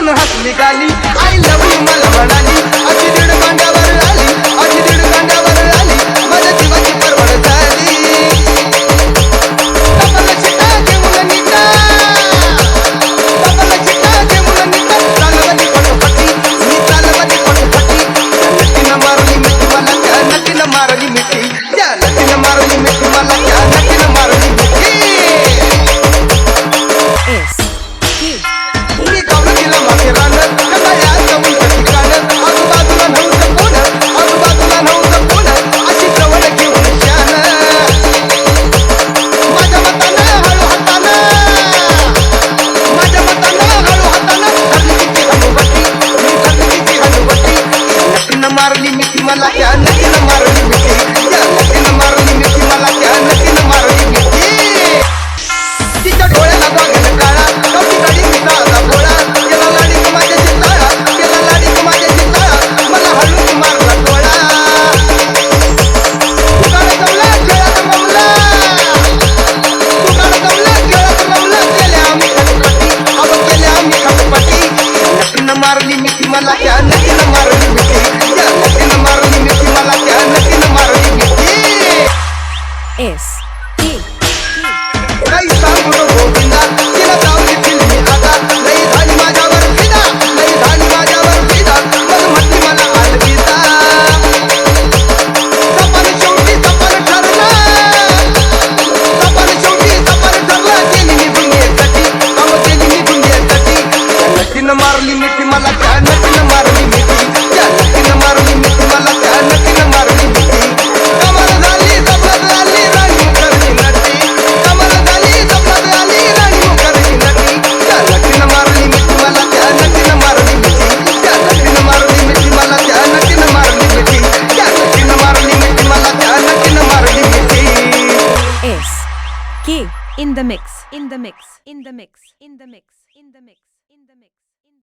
बघून हसली गाली आय लव्ह यू मला म्हणाली अशी दीड कांड्यावर आली अशी दीड कांड्यावर आली माझ्या जीवाची परवड झाली डबल चिटा घेऊन निघा डबल चिटा घेऊन निघा चालवली पटपटी मी चालवली पटपटी नक्कीनं मारली मिठी मला त्या नक्कीनं मारली मिठी त्या नक्कीनं मारली मिठी मला त्या नक्कीनं मारली मिठी मी कवळीला मागे राहणं कटाया जवळचं ठिकाण आजूबाजूला नव्हतं कोण आजूबाजूला नव्हतं कोण अशी जवळ घेऊन शान माझ्या मतानं हळू हातानं माझ्या मतानं हळू हातानं धरली तिची हनुवटी मी धरली तिची हनुवटी नक्कीनं मारली मिठी मला त्या नक्कीनं मारली मिठी त्या नक्कीनं मारली मिठी मला त्या नक्कीनं मारली मिठी तिच्या डोळ्याला बघायला काळा कवटी गाडी तिचा आता भोळा केला लाडी माझ्याची ताळा केला लाडी माझ्याची ताळा मला हळूच मारला डोळा तुकाड जमला खेळात रमला तुकाड जमला खेळात रमला केल्या आम्ही खटपटी अब केल्या आम्ही खटपटी नक्कीनं मारली मिठी मला त्या नक्कीनं मारली मिठी त्या नक्कीनं मारली मिठी मला त्या नक्कीनं मारली मिठी काही सांगू नको गोविंदा तिला जाऊन फिल्मी आता लई झाली माझ्यावर फिदा लई झाली माझ्यावर फिदा मग म्हटली मला अलविदा सपन शेवटी सपन ठरला सपन शेवटी सपन ठरला गेली निघून येसाठी अहो गेली निघून येसाठी त्या नक्कीनं मारली मिठी मला त्या नक्कीनं मारली मिठी त्या नक्कीनं मारली मिठी मला त्या नक्कीनं मारली मिठी कमाल झाली जबरत झाली राणी मुखर्जी नटी कमाल झाली जबरत झाली राणी मुखर्जी नटी त्या नक्कीनं मारली मिठी मला त्या नक्कीनं मारली मिठी त्या नक्कीनं मारली मिठी मला त्या नक्कीनं मारली मिठी त्या नक्कीनं मारली मिठी मला त्या नक्कीनं मारली मिठी In the mix, in the mix, in the mix, in the mix, in the mix, in the mix.